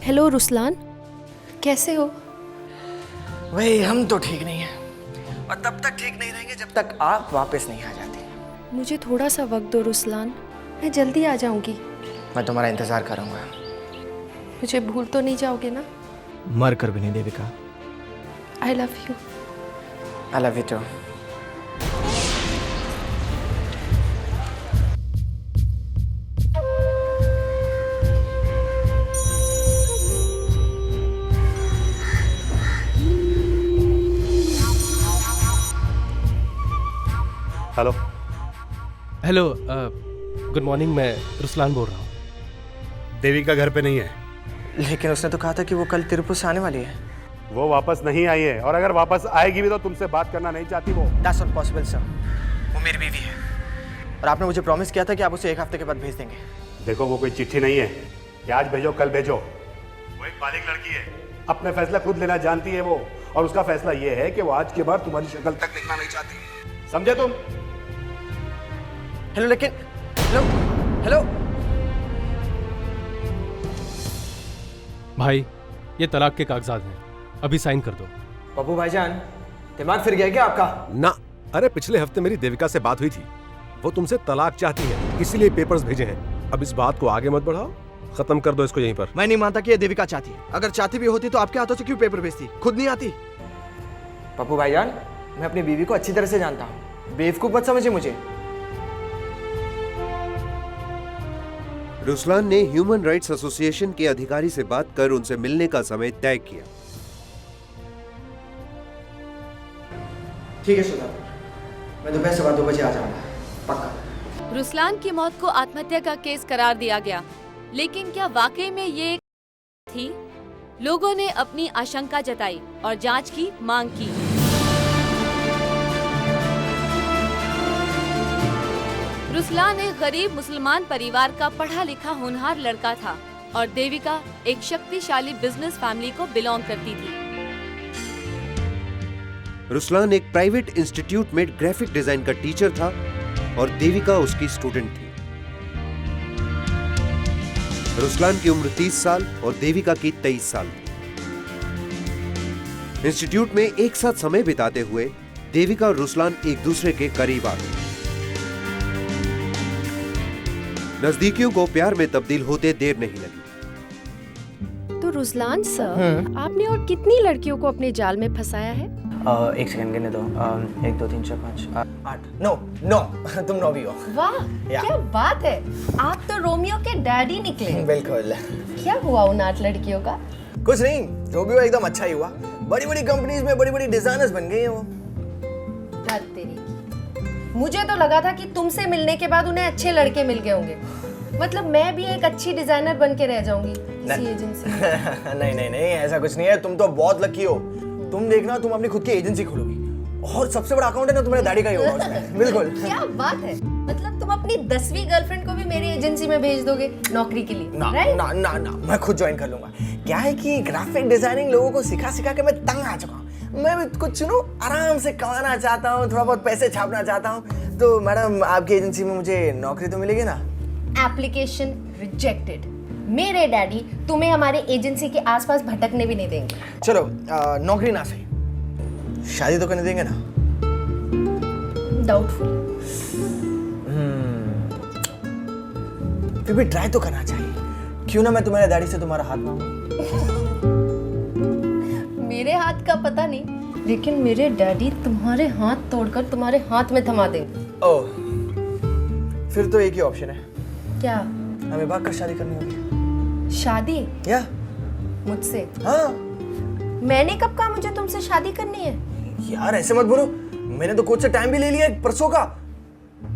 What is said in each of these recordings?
Hello Ruslaan, कैसे हो? भाई हम तो ठीक नहीं हैं और तब तक ठीक नहीं रहेंगे जब तक आप वापस नहीं आ जाती। मुझे थोड़ा सा वक्त दो रुसलान, मैं जल्दी आ जाऊंगी। मैं तुम्हारा इंतजार करूंगा। मुझे भूल तो नहीं जाओगे ना? मर कर भी नहीं Devika. I love you. I love you too. Hello hello, good morning. मैं रुसलान बोल रहा हूँ। देविका घर पे नहीं है। लेकिन उसने तो कहा था कि वो कल तिरुपति से आने वाली है। वो वापस नहीं आई है और अगर वापस आएगी भी तो तुमसे बात करना नहीं चाहती वो। That's not possible sir। वो मेरी बीवी है और आपने मुझे प्रॉमिस किया था कि आप उसे 1 हफ्ते के बाद भेज देंगे। देखो वो कोई चिट्ठी नहीं है कि आज भेजो कल भेजो। वो एक बालिग लड़की है, अपने फैसला खुद लेना जानती है वो, और उसका फैसला ये है कि वो आज के बाद तुम्हारी शक्ल तक देखना नहीं चाहती। समझे तुम? हेलो लेकिन हेलो हेलो भाई, ये तलाक के कागजात हैं, अभी साइन कर दो। पप्पू भाईजान, दिमाग फिर गया क्या आपका? ना, अरे पिछले हफ्ते मेरी देविका से बात हुई थी। वो तुमसे तलाक चाहती है, इसीलिए पेपर्स भेजे हैं। अब इस बात को आगे मत बढ़ाओ, खत्म कर दो इसको यहीं पर। मैं नहीं मानता कि ये देविका चाहती है। अगर चाहती भी होती तो आपके हाथों से क्यों पेपर भेजती? खुद नहीं आती। पप्पू भाईजान, मैं अपनी बीवी को अच्छी तरह से जानता हूँ, बेवकूफ मत समझिए मुझे। रुसलान ने ह्यूमन राइट्स एसोसिएशन के अधिकारी से बात कर उनसे मिलने का समय तय किया। ठीक है सुधा, मैं दोपहर 2:15 बजे आ जाऊंगा, पक्का। रुसलान की मौत को आत्महत्या का केस करार दिया गया, लेकिन क्या वाकई में ये थी? लोगों ने अपनी आशंका जताई और जांच की मांग की। रुसलान एक गरीब मुसलमान परिवार का पढ़ा लिखा होनहार लड़का था और देविका एक शक्तिशाली बिजनेस फैमिली को बिलोंग करती थी। रुसलान एक प्राइवेट इंस्टीट्यूट में ग्राफिक डिजाइन का टीचर था और देविका उसकी स्टूडेंट थी। रुसलान की उम्र 30 साल और देविका की 23 साल थी। इंस्टीट्यूट में एक साथ समय बिताते हुए देविका और रुसलान एक दूसरे के करीब आ गए। नजदीकियों को प्यार में तब्दील होते देर नहीं लगी। तो रुसलान सर, आपने और कितनी लड़कियों को अपने जाल में फंसाया है? 1 सेकंड गिनने दो। 1 2 3 4 5 8 9 तुम 9 भी हो। वाह, क्या बात है, आप तो रोमियो के डैडी निकले। बिल्कुल। क्या हुआ उन 8 लड़कियों का? कुछ नहीं, जो भी हुआ एकदम अच्छा ही हुआ। बड़ी बड़ी कंपनीज में बड़ी बड़ी डिजाइनर्स बन गई हैं वो। तेरी की। मुझे तो लगा था कि तुमसे मिलने के बाद उन्हें अच्छे लड़के मिल गए होंगे, मतलब मैं भी एक अच्छी डिजाइनर बन के रह जाऊंगी इसी एजेंसी में। नहीं, ऐसा कुछ नहीं है। तुम तो बहुत लकी हो। तुम देखना, तुम अपनी खुद की एजेंसी खोलोगी और सबसे बड़ा अकाउंट है ना तुम्हारे डैडी का ही होगा उसमें। बिल्कुल। क्या बात है, मतलब तुम अपनी 10वीं गर्लफ्रेंड को भी मेरी एजेंसी में भेज दोगे नौकरी के लिए? ना, मैं खुद ज्वाइन कर लूंगा। क्या है कि ग्राफिक डिजाइनिंग लोगों को सिखा के मैं तंग आ चुका हूँ। मैं भी कुछ आराम से कमाना चाहता हूँ, थोड़ा बहुत पैसे छापना चाहता हूँ। तो मैडम, आपकी एजेंसी में मुझे नौकरी तो मिलेगी ना? Application rejected. मेरे डैडी तुम्हें हमारे एजेंसी के आसपास भटकने भी नहीं देंगे। चलो, नौकरी ना सही, शादी तो करने देंगे ना? डाउटफुल। फिर भी ट्राई तो करना चाहिए। क्यों ना मैं तुम्हारे डैडी से तुम्हारा हाथ मांगूं? मेरे हाथ का पता नहीं, लेकिन मेरे डैडी तुम्हारे हाथ तोड़कर तुम्हारे हाथ में थमा देंगे। ओह, फिर तो एक ही ऑप्शन है। क्या? हमें भाग कर शादी करनी होगी। शादी? या मुझसे? हाँ। मैंने कब कहा मुझे तुमसे शादी करनी है? यार ऐसे मत बोलो, मैंने तो कोच से टाइम भी ले लिया, परसों का।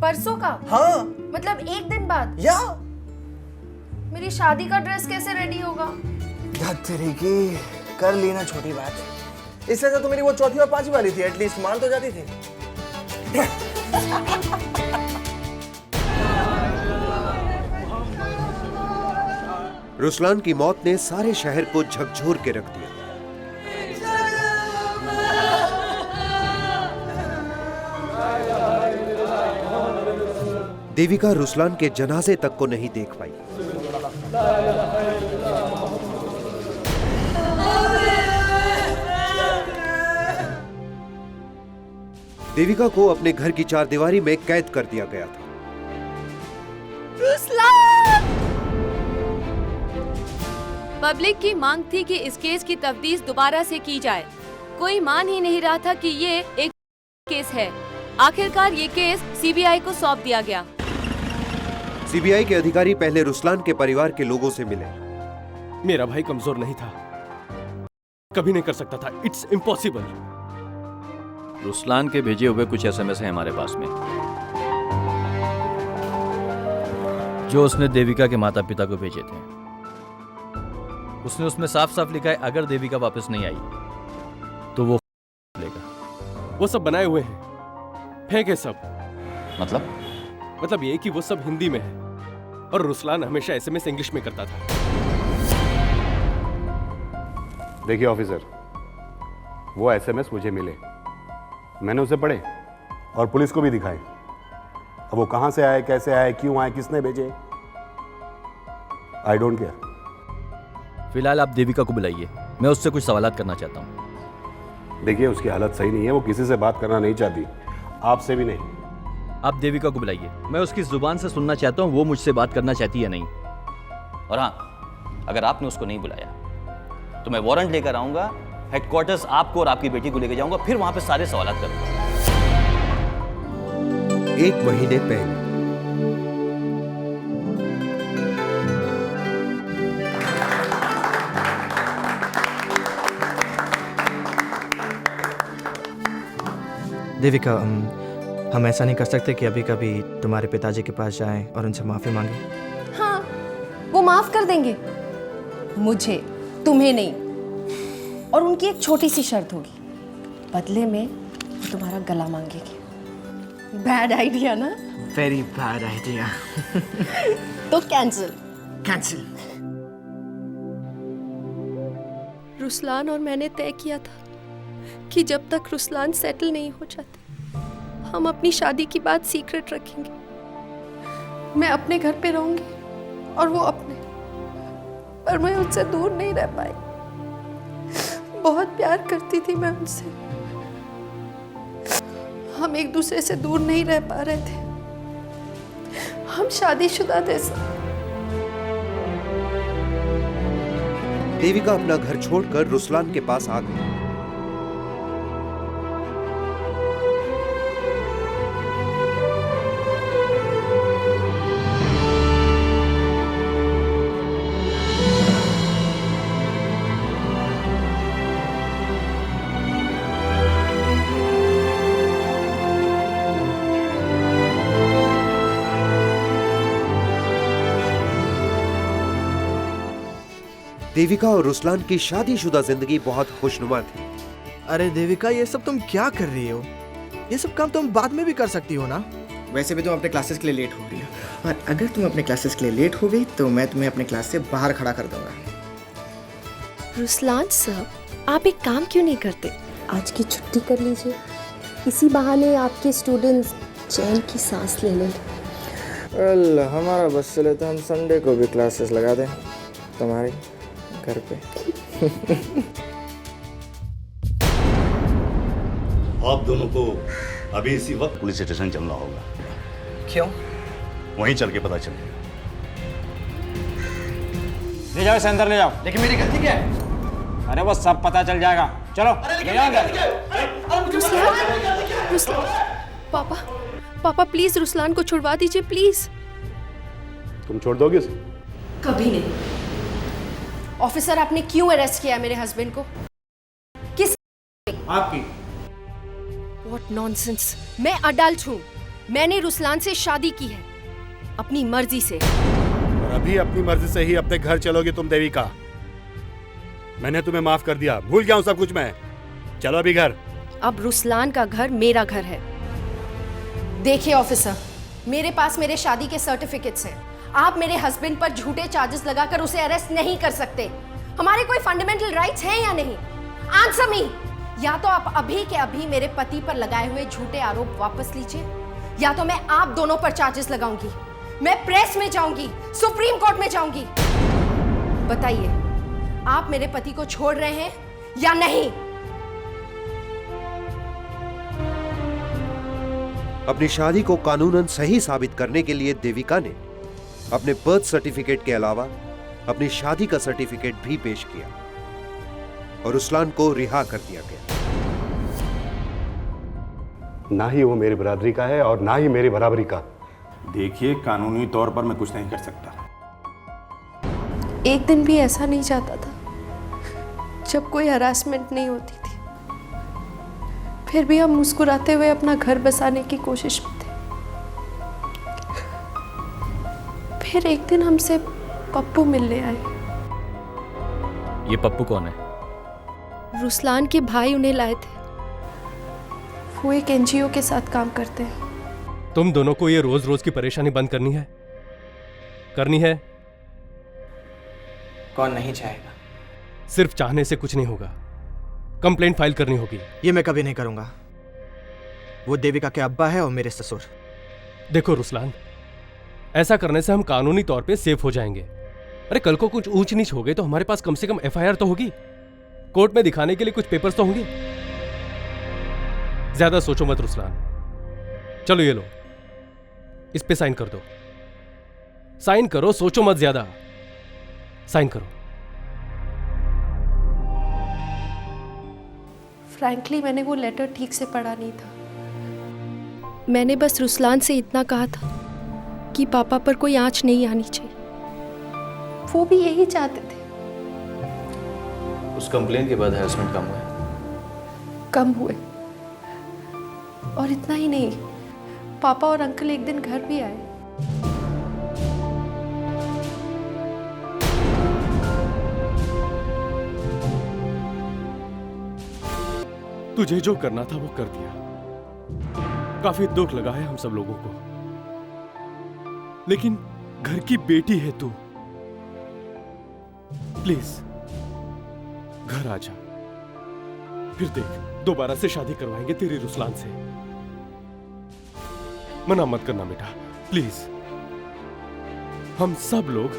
परसों का? हाँ। मतलब 1 दिन बाद? या मेरी शादी का ड्रेस कैसे रेडी होगा? तेरी की कर लेना, छोटी बात। इससे तो मेरी वो 4थी और 5वीं वाली थी, एटलीस्ट मान तो जाती थी। रुसलान की मौत ने सारे शहर को झकझोर के रख दिया। देविका रुसलान के जनाजे तक को नहीं देख पाई। देविका को अपने घर की चारदीवारी में कैद कर दिया गया था। रुस्लान! पब्लिक की मांग थी कि इस केस की तफ्तीश दोबारा से की जाए। कोई मान ही नहीं रहा था कि ये एक केस है। आखिरकार ये केस सीबीआई को सौंप दिया गया। सीबीआई के अधिकारी पहले रुस्लान के परिवार के लोगों से मिले। मेरा भाई कमजोर नहीं था, कभी नहीं कर सकता था। It's impossible. रुस्लान के भेजे हुए कुछ एसएमएस हैं हमारे पास में, जो उसने देविका के माता पिता को भेजे थे। उसने उसमें साफ साफ लिखा है अगर देविका वापस नहीं आई तो वो लेगा। वो सब बनाए हुए हैं, फेंक है सब। मतलब ये कि वो सब हिंदी में है और रुस्लान हमेशा एसएमएस इंग्लिश में करता था। देखिए ऑफिसर, वो एसएमएस मुझे मिले, मैंने उसे पढ़े और पुलिस को भी दिखाए। अब वो कहां से आए, कैसे आए, क्यों आए, किसने भेजे, आई डोंट केयर। फिलहाल आप देविका को बुलाइए, मैं उससे कुछ सवालात करना चाहता हूँ। देखिए उसकी हालत सही नहीं है, वो किसी से बात करना नहीं चाहती, आपसे भी नहीं। आप देविका को बुलाइए, मैं उसकी जुबान से सुनना चाहता हूँ वो मुझसे बात करना चाहती है नहीं। और हाँ, अगर आपने उसको नहीं बुलाया तो मैं वारंट लेकर आऊंगा, हेडक्वार्टर्स आपको और आपकी बेटी को लेकर जाऊंगा, फिर वहां पे सारे सवालात करूंगा। 1 महीने पहले देविका, हम ऐसा नहीं कर सकते कि अभी कभी तुम्हारे पिताजी के पास जाएं और उनसे माफी मांगे? हाँ, वो माफ कर देंगे मुझे, तुम्हें नहीं। और उनकी एक छोटी सी शर्त होगी, बदले में वो तुम्हारा गला मांगेगी। बैड आइडिया ना? Very bad idea. तो कैंसिल। रुस्लान और मैंने तय किया था कि जब तक रुस्लान सेटल नहीं हो जाते हम अपनी शादी की बात सीक्रेट रखेंगे। मैं अपने घर पे रहूंगी और वो अपने, पर मैं उनसे दूर नहीं रह पाई। बहुत प्यार करती थी मैं उनसे, हम एक दूसरे से दूर नहीं रह पा रहे थे। हम शादीशुदा थे सब। देविका अपना घर छोड़कर रुस्लान के पास आ गई। देविका और रुस्लान की शादीशुदा जिंदगी बहुत खुशनुमा थी। अरे देविका, ये सब तुम क्या कर रही हो? ये सब काम तुम बाद में भी कर सकती हो ना? वैसे भी तुम अपने क्लासेस के लिए लेट हो रही हो, और अगर तुम अपने क्लासेस के लिए लेट हो गई तो मैं तुम्हें अपने क्लास से बाहर खड़ा कर दूंगा। रुस्लान सर, आप एक काम क्यों नहीं करते? आज की छुट्टी कर लीजिए, इसी बहाने आपके स्टूडेंट्स चैन की सांस ले लें। वेल, हमारा बस चले तो हम संडे को भी क्लासेस लगा दें तुम्हारे घर पे। आप दोनों को अभी इसी वक्त पुलिस स्टेशन चलना होगा। क्यों? वहीं चल के पता चलेगा। ले जाओ इसे अंदर ले जाओ। लेकिन मेरी गलती क्या है? अरे वो सब पता चल जाएगा, चलो ले जाओ अंदर। रुस्लान, पापा प्लीज रुस्लान को छुड़वा दीजिए प्लीज। तुम छोड़ दोगे उसे? कभी नहीं। ऑफिसर, आपने क्यों अरेस्ट किया मेरे हस्बैंड को? किस आपकी? What nonsense! मैं अडल्ट हूँ, मैंने रुस्लान से शादी की है अपनी मर्जी से। और अभी अपनी मर्जी से ही अपने घर चलोगे तुम देविका? मैंने तुम्हें माफ कर दिया, भूल गया हूँ सब कुछ मैं। चलो अभी घर। अब रुस्लान का घर मेरा घर है। देखिए ऑफिसर, मेरे पास मेरे शादी के सर्टिफिकेट्स हैं। आप मेरे हस्बैंड पर झूठे चार्जेस लगाकर उसे अरेस्ट नहीं कर सकते। हमारे कोई फंडामेंटल राइट्स हैं या नहीं? Answer me. या तो आप अभी के अभी मेरे पति पर लगाए हुए झूठे आरोप वापस लीजिए, या तो मैं आप दोनों पर चार्जेस लगाऊंगी। मैं प्रेस में जाऊंगी, सुप्रीम कोर्ट में जाऊंगी। बताइए, आप मेरे पति को छोड़ रहे हैं या नहीं? अपनी शादी को कानूनन सही साबित करने के लिए देविका ने अपने बर्थ सर्टिफिकेट के अलावा अपनी शादी का सर्टिफिकेट भी पेश किया और रुस्लान को रिहा कर दिया गया। ना ही वो मेरी बरादरी का है और ना ही मेरी बराबरी का। देखिए, कानूनी तौर पर मैं कुछ नहीं कर सकता। एक दिन भी ऐसा नहीं जाता था जब कोई हरासमेंट नहीं होती थी। फिर भी हम मुस्कुराते हुए अपना घर बसाने की कोशिश में थे। फिर एक दिन हमसे पप्पू मिलने आए। ये पप्पू कौन है? रुस्लान के भाई उन्हें लाए थे। वो एक एनजीओ के साथ काम करते हैं। तुम दोनों को ये रोज रोज की परेशानी बंद करनी है? करनी है? कौन नहीं चाहेगा? सिर्फ चाहने से कुछ नहीं होगा, कंप्लेंट फाइल करनी होगी। ये मैं कभी नहीं करूंगा। वो देविका के अब्बा है और मेरे ससुर। देखो रुस्लान, ऐसा करने से हम कानूनी तौर पे सेफ हो जाएंगे। अरे कल को कुछ ऊंच नीच हो गई तो हमारे पास कम से कम एफआईआर तो होगी, कोर्ट में दिखाने के लिए कुछ पेपर्स तो होंगे। ज्यादा सोचो मत रुस्लान। चलो ये लो, इस पे साइन कर दो। साइन करो, सोचो मत ज्यादा, साइन करो। फ्रैंकली मैंने वो लेटर ठीक से पढ़ा नहीं था। मैंने बस रुस्लान से इतना कहा था कि पापा पर कोई आंच नहीं आनी चाहिए। वो भी यही चाहते थे। उस कंप्लेंट के बाद हैरेसमेंट कम हुआ? कम हुए। और इतना ही नहीं, पापा और अंकल एक दिन घर भी आए। तुझे जो करना था वो कर दिया। काफी दुख लगा है हम सब लोगों को, लेकिन घर की बेटी है तू। प्लीज घर आ जा, फिर देख दोबारा से शादी करवाएंगे तेरी रुस्लान से। मना मत करना बेटा, प्लीज। हम सब लोग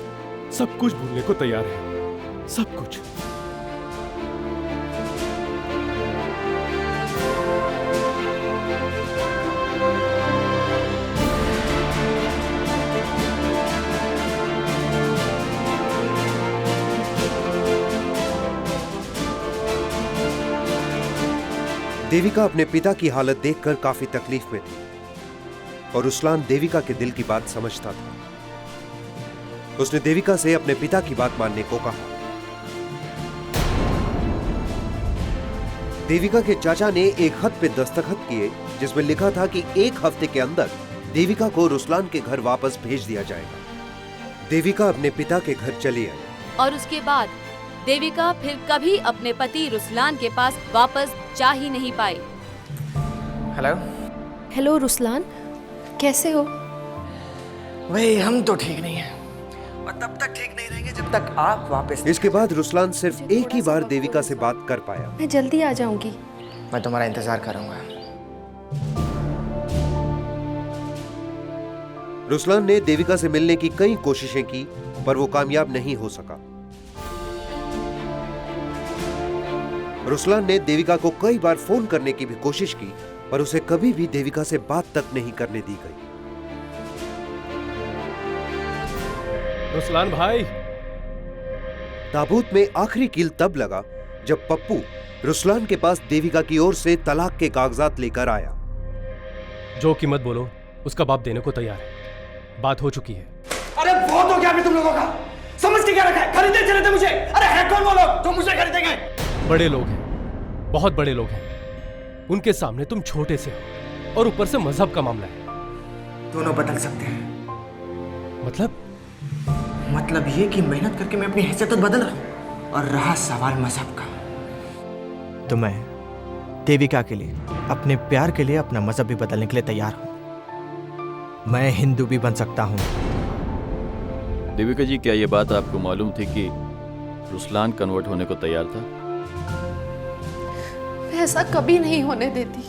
सब कुछ भूलने को तैयार हैं, सब कुछ। देविका अपने पिता की हालत देखकर काफी तकलीफ में थी और रुस्लान देविका के दिल की बात समझता था। उसने देविका से अपने पिता की बात मानने को कहा। देविका के चाचा ने एक खत पे दस्तखत किए जिसमें लिखा था कि 1 हफ्ते के अंदर देविका को रुस्लान के घर वापस भेज दिया जाएगा। देविका अपने पिता के घर चली आई और उसके बाद देविका फिर कभी अपने पति रुस्लान के पास वापस जा ही नहीं पाई। हेलो। हेलो रुस्लान, कैसे हो? भाई हम तो ठीक नहीं हैं और तब तक ठीक नहीं रहेंगे जब तक आप वापस। इसके बाद रुस्लान सिर्फ एक ही बार देविका से बात कर पाया। मैं जल्दी आ जाऊंगी। मैं तुम्हारा इंतजार करूंगा। रुस्लान ने देविका से मिलने की कई कोशिशें की पर वो कामयाब नहीं हो सका। रुस्लान ने देविका को कई बार फोन करने की भी कोशिश की पर उसे कभी भी देविका से बात तक नहीं करने दी गई। रुस्लान भाई। ताबूत में आखिरी कील तब लगा जब पप्पू रुस्लान के पास देविका की ओर से तलाक के कागजात लेकर आया। जो कीमत बोलो उसका बाप देने को तैयार है, बात हो चुकी है। अरे बहुत हो गया अभी तुम लोगों का। समझ के क्या रखा है? खरीदे चले थे मुझे। अरे है कौन वो लोग जो मुझे खरीदेंगे? बड़े लोग हैं, बहुत बड़े लोग हैं। उनके सामने तुम छोटे से हो और ऊपर से मजहब का मामला है। दोनों बदल सकते हैं। मतलब ये कि मेहनत करके मैं अपनी हैसियत बदल रहा हूं। और रहा सवाल मजहब का, तो मैं देविका के लिए, अपने प्यार के लिए अपना मजहब भी बदलने के लिए तैयार हूं। मैं हिंदू भी बन सकता हूं। देविका जी, क्या ये बात आपको मालूम थी कि रुस्लान कन्वर्ट होने को तैयार था? मैं ऐसा कभी नहीं होने देती।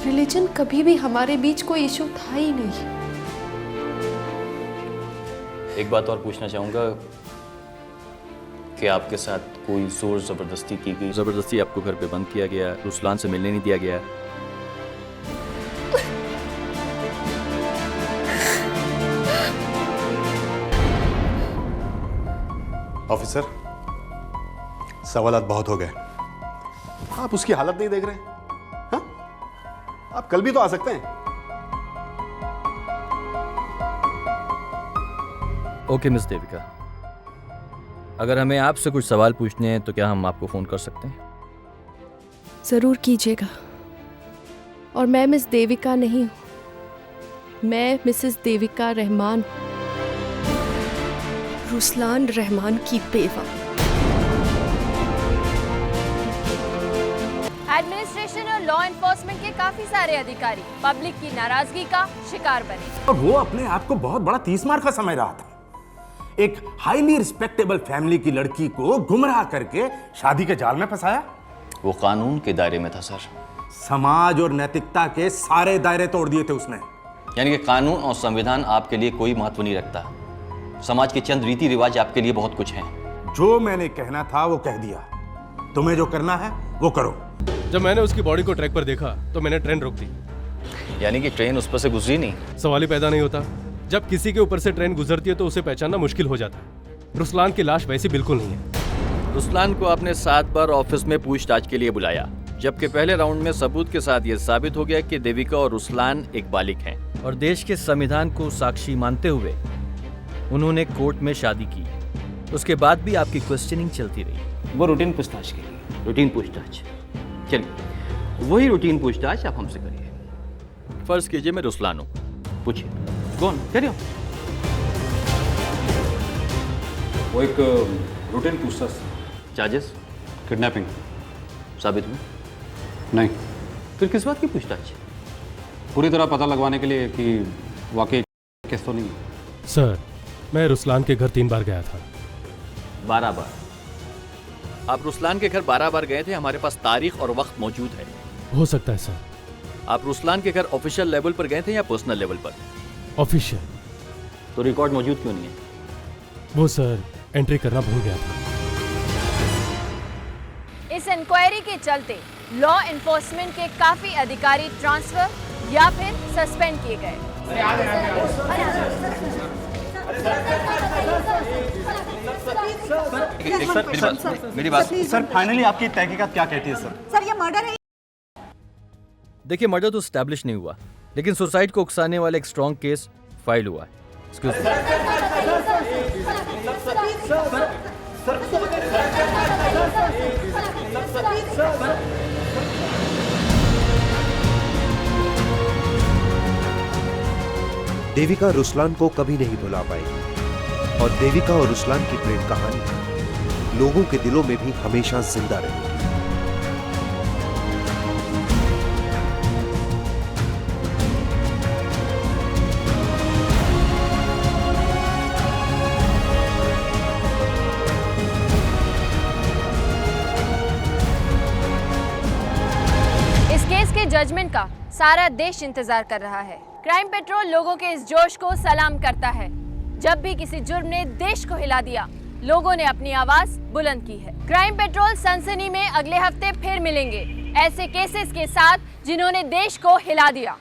रिलीजन कभी भी हमारे बीच कोई इशू था ही नहीं। एक बात और पूछना चाहूंगा कि आपके साथ कोई जोर जबरदस्ती की गई? जबरदस्ती आपको घर पे बंद किया गया, रुस्लान से मिलने नहीं दिया गया? ऑफिसर, सवालात बहुत हो गए। आप उसकी हालत नहीं देख रहे? हाँ? आप कल भी तो आ सकते हैं। ओके मिस देविका, अगर हमें आपसे कुछ सवाल पूछने हैं तो क्या हम आपको फोन कर सकते हैं? जरूर कीजिएगा। और मैं मिस देविका नहीं हूं, मैं मिसेस देविका रहमान हूं, रुसलान रहमान की बेवा। एडमिनिस्ट्रेशन और लॉ एनफोर्समेंट के काफी सारे अधिकारी पब्लिक की नाराजगी का शिकार बने। और वो अपने आप को बहुत बड़ा 30 मार का समझ रहा था। एक हाईली रिस्पेक्टेबल फैमिली की लड़की को गुमराह करके शादी के जाल में फंसाया। वो कानून के दायरे में था सर। समाज और नैतिकता के सारे दायरे तोड़ दिए थे उसने। यानी कि कानून और संविधान आपके लिए कोई महत्व नहीं रखता, समाज के चंद रीति रिवाज आपके लिए बहुत कुछ हैं। जो मैंने कहना था वो कह दिया, तुम्हें जो करना है वो करो। जब मैंने उसकी बॉडी को ट्रैक पर देखा तो मैंने ट्रेन रोक दी। यानी कि ट्रेन उस पर से गुजरी नहीं? सवाल ही पैदा नहीं होता। जब किसी के ऊपर से ट्रेन गुजरती है तो उसे पहचानना मुश्किल हो जाता है। रुसलान की लाश वैसी बिल्कुल नहीं है। रुसलान को आपने 7 बार ऑफिस में पूछताछ के लिए बुलाया, जबकि पहले राउंड में सबूत के साथ यह साबित हो गया कि देविका और रुसलान एक बालिग हैं और देश के संविधान को साक्षी मानते हुए उन्होंने कोर्ट में शादी की। उसके बाद भी आपकी क्वेश्चनिंग चलती रही। वो रूटीन पूछताछ के लिए। रूटीन पूछताछ, चलिए वही रूटीन पूछताछ आप हमसे करिए। फर्ज कीजिए मैं रुसलान हूँ, पूछिए। कौन? करिए। वो एक रूटीन पूछताछ। चार्जेस? किडनैपिंग। साबित हुए? नहीं। फिर किस बात की पूछताछ? पूरी तरह पता लगवाने के लिए कि वाकई केस तो नहीं है। सर, मैं रुसलान के घर 3 बार गया था। 12 बार? आप रुसलान के घर 12 बार गए थे, हमारे पास तारीख और वक्त मौजूद है। हो सकता है सर। आप रुसलान के घर ऑफिशियल लेवल पर गए थे या पर्सनल लेवल पर? ऑफिशियल। तो रिकॉर्ड मौजूद क्यों नहीं है? वो सर एंट्री करना भूल गया था। इस इंक्वायरी के चलते लॉ एनफोर्समेंट के काफी अधिकारी ट्रांसफर या फिर सस्पेंड किए गए। मेरी बात। सर फाइनली आपकी तहकीकात क्या कहती है? सर ये मर्डर है। देखिए, मर्डर तो स्टैब्लिश नहीं हुआ, लेकिन सुसाइड को उकसाने वाला एक स्ट्रॉन्ग केस फाइल हुआ है। Excuse me. देविका रुसलान को कभी नहीं भुला पाई और देविका और रुसलान की प्रेम कहानी लोगों के दिलों में भी हमेशा जिंदा रहेगी। इस केस के जजमेंट का सारा देश इंतजार कर रहा है। क्राइम पेट्रोल लोगों के इस जोश को सलाम करता है। जब भी किसी जुर्म ने देश को हिला दिया, लोगों ने अपनी आवाज बुलंद की है। क्राइम पेट्रोल सनसनी में अगले हफ्ते फिर मिलेंगे ऐसे केसेस के साथ जिन्होंने देश को हिला दिया।